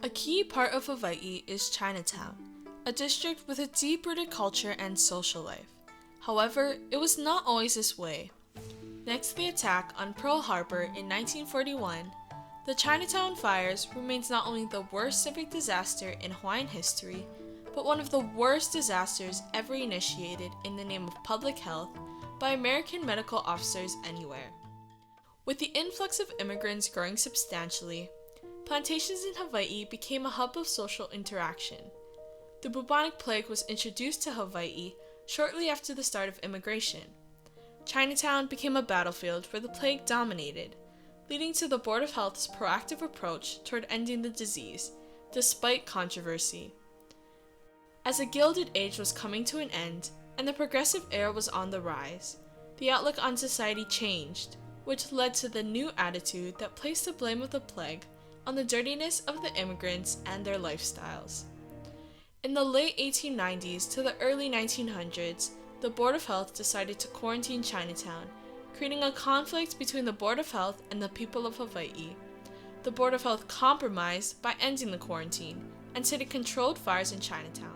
A key part of Hawaii is Chinatown, a district with a deep-rooted culture and social life. However, it was not always this way. Next to the attack on Pearl Harbor in 1941, the Chinatown fires remains not only the worst civic disaster in Hawaiian history, but one of the worst disasters ever initiated in the name of public health by American medical officers anywhere. With the influx of immigrants growing substantially, plantations in Hawaii became a hub of social interaction. The bubonic plague was introduced to Hawaii shortly after the start of immigration. Chinatown became a battlefield where the plague dominated, leading to the Board of Health's proactive approach toward ending the disease, despite controversy. As the Gilded Age was coming to an end and the progressive era was on the rise, the outlook on society changed, which led to the new attitude that placed the blame of the plague on the dirtiness of the immigrants and their lifestyles. In the late 1890s to the early 1900s, the Board of Health decided to quarantine Chinatown, creating a conflict between the Board of Health and the people of Hawaii. The Board of Health compromised by ending the quarantine and said it controlled fires in Chinatown.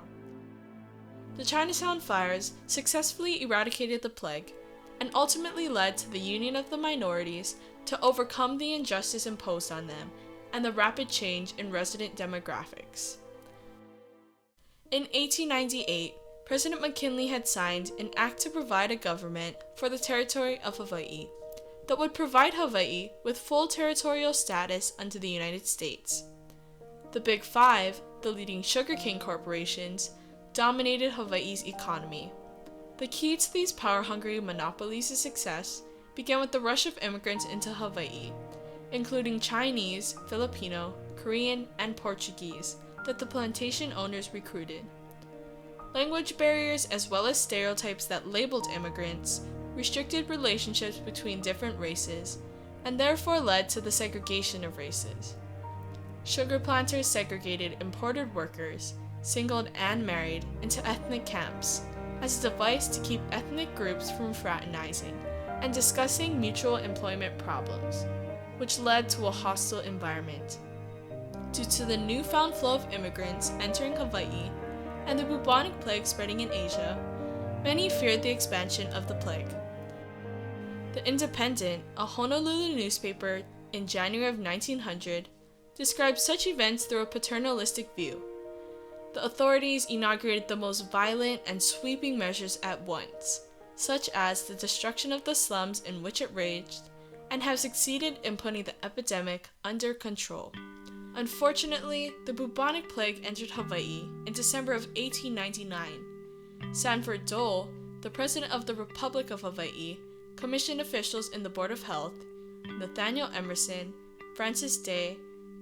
The Chinatown fires successfully eradicated the plague and ultimately led to the union of the minorities to overcome the injustice imposed on them and the rapid change in resident demographics. In 1898, President McKinley had signed an act to provide a government for the territory of Hawaii that would provide Hawaii with full territorial status under the United States. The Big Five, the leading sugarcane corporations, dominated Hawaii's economy. The key to these power-hungry monopolies' success began with the rush of immigrants into Hawaii, including Chinese, Filipino, Korean, and Portuguese that the plantation owners recruited. Language barriers as well as stereotypes that labeled immigrants restricted relationships between different races and therefore led to the segregation of races. Sugar planters segregated imported workers, singled and married, into ethnic camps as a device to keep ethnic groups from fraternizing and discussing mutual employment problems, which led to a hostile environment. Due to the newfound flow of immigrants entering Hawaii and the bubonic plague spreading in Asia, many feared the expansion of the plague. The Independent, a Honolulu newspaper in January of 1900, described such events through a paternalistic view. The authorities inaugurated the most violent and sweeping measures at once, such as the destruction of the slums in which it raged, and have succeeded in putting the epidemic under control. Unfortunately, the bubonic plague entered Hawaii in December of 1899. Sanford Dole, the president of the Republic of Hawaii, commissioned officials in the Board of Health, Nathaniel Emerson, Francis Day,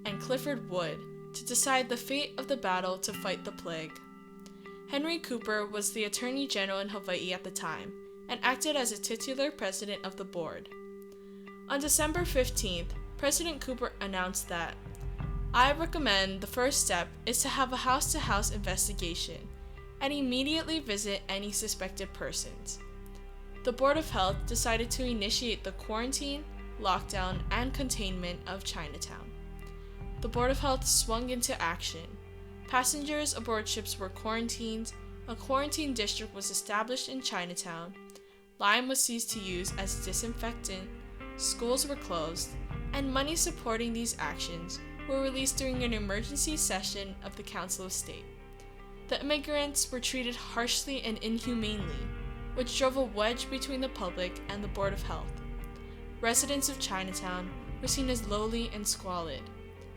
and Clifford Wood, to decide the fate of the battle to fight the plague. Henry Cooper was the Attorney General in Hawaii at the time and acted as a titular president of the board. On December 15th, President Cooper announced that, "I recommend the first step is to have a house-to-house investigation and immediately visit any suspected persons." The Board of Health decided to initiate the quarantine, lockdown, and containment of Chinatown. The Board of Health swung into action. Passengers aboard ships were quarantined, a quarantine district was established in Chinatown, lime was ceased to use as disinfectant, schools were closed, and money supporting these actions were released during an emergency session of the Council of State. The immigrants were treated harshly and inhumanely, which drove a wedge between the public and the Board of Health. Residents of Chinatown were seen as lowly and squalid,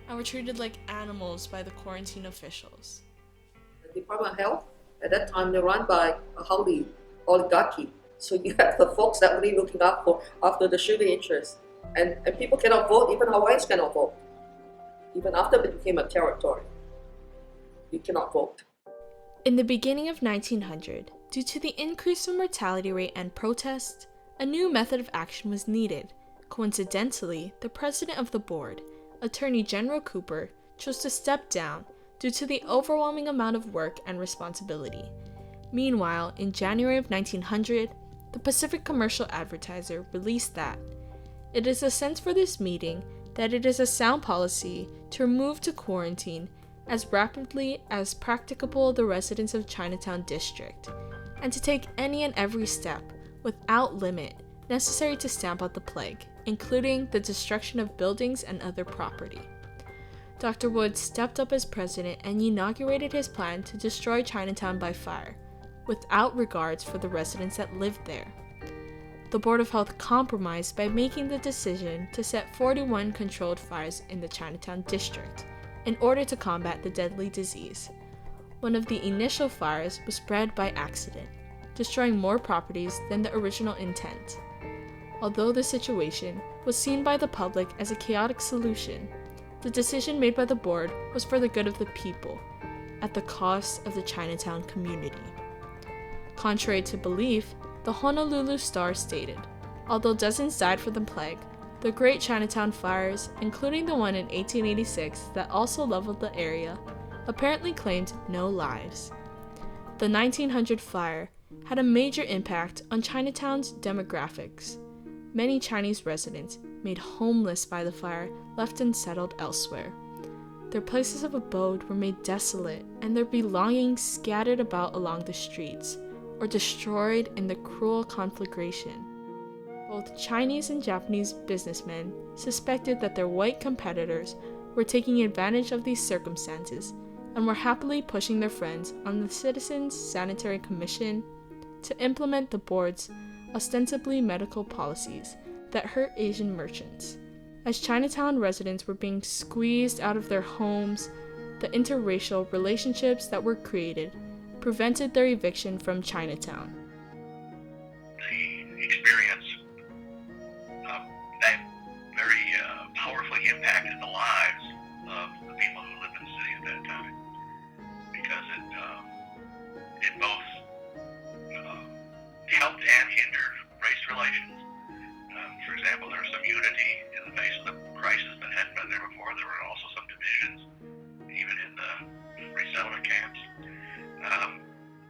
and were treated like animals by the quarantine officials. The Department of Health, at that time, they're run by a Hauli oligarchy. So you have the folks that really looking after the sugar interests. And people cannot vote, even Hawaiians cannot vote. Even after it became a territory, you cannot vote. In the beginning of 1900, due to the increase in mortality rate and protests, a new method of action was needed. Coincidentally, the president of the board, Attorney General Cooper, chose to step down due to the overwhelming amount of work and responsibility. Meanwhile, in January of 1900, the Pacific Commercial Advertiser released that, "It is a sense for this meeting that it is a sound policy to remove to quarantine as rapidly as practicable the residents of Chinatown district, and to take any and every step, without limit, necessary to stamp out the plague, including the destruction of buildings and other property. Dr. Wood stepped up as president and inaugurated his plan to destroy Chinatown by fire, without regards for the residents that lived there. The Board of Health compromised by making the decision to set 41 controlled fires in the Chinatown district in order to combat the deadly disease. One of the initial fires was spread by accident, destroying more properties than the original intent. Although the situation was seen by the public as a chaotic solution, the decision made by the board was for the good of the people, at the cost of the Chinatown community. Contrary to belief, the Honolulu Star stated, although dozens died from the plague, the Great Chinatown Fires, including the one in 1886 that also leveled the area, apparently claimed no lives. The 1900 fire had a major impact on Chinatown's demographics. Many Chinese residents, made homeless by the fire, left and settled elsewhere. Their places of abode were made desolate and their belongings scattered about along the streets, or destroyed in the cruel conflagration. Both Chinese and Japanese businessmen suspected that their white competitors were taking advantage of these circumstances and were happily pushing their friends on the Citizens Sanitary Commission to implement the board's ostensibly medical policies that hurt Asian merchants. As Chinatown residents were being squeezed out of their homes, the interracial relationships that were created prevented their eviction from Chinatown. The experience that very powerfully impacted the lives of the people who lived in the city at that time, because it both helped and hindered race relations. For example, there was some unity in the face of the crisis that hadn't been there before. There were also some divisions, even in the resettlement camps.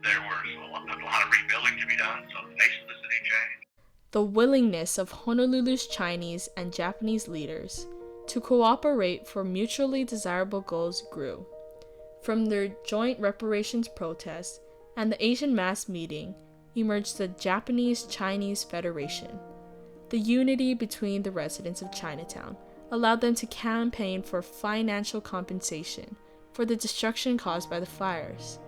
There was a lot of rebuilding to be done, so the face of the city changed. The willingness of Honolulu's Chinese and Japanese leaders to cooperate for mutually desirable goals grew. From their joint reparations protest and the Asian mass meeting emerged the Japanese-Chinese Federation. The unity between the residents of Chinatown allowed them to campaign for financial compensation for the destruction caused by the fires.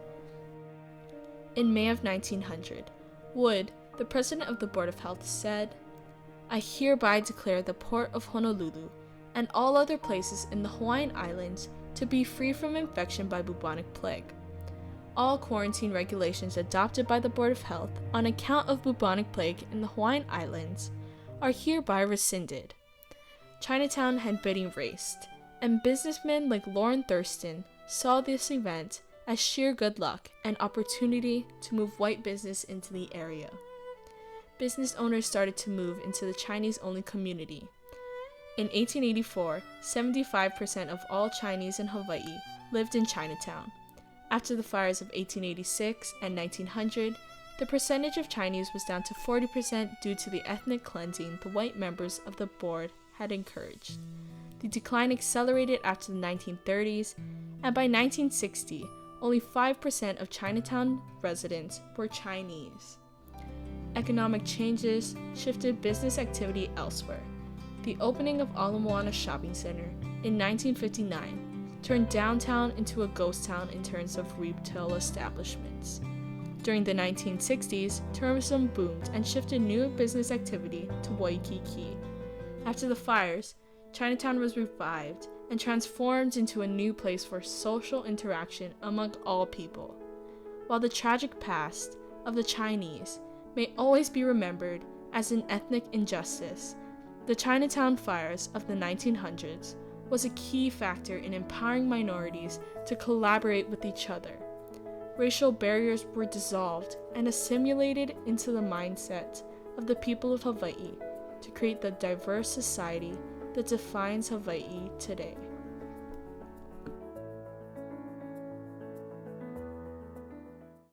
In May of 1900, Wood, the president of the Board of Health, said, "I hereby declare the port of Honolulu and all other places in the Hawaiian Islands to be free from infection by bubonic plague. All quarantine regulations adopted by the Board of Health on account of bubonic plague in the Hawaiian Islands are hereby rescinded." Chinatown had been erased, and businessmen like Lauren Thurston saw this event as sheer good luck and opportunity to move white business into the area. Business owners started to move into the Chinese-only community. In 1884, 75% of all Chinese in Hawaii lived in Chinatown. After the fires of 1886 and 1900, the percentage of Chinese was down to 40% due to the ethnic cleansing the white members of the board had encouraged. The decline accelerated after the 1930s, and by 1960, only 5% of Chinatown residents were Chinese. Economic changes shifted business activity elsewhere. The opening of Ala Moana Shopping Center in 1959 turned downtown into a ghost town in terms of retail establishments. During the 1960s, tourism boomed and shifted new business activity to Waikiki. After the fires, Chinatown was revived and transformed into a new place for social interaction among all people. While the tragic past of the Chinese may always be remembered as an ethnic injustice, the Chinatown fires of the 1900s was a key factor in empowering minorities to collaborate with each other. Racial barriers were dissolved and assimilated into the mindset of the people of Hawaii to create the diverse society that defines Hawaii today.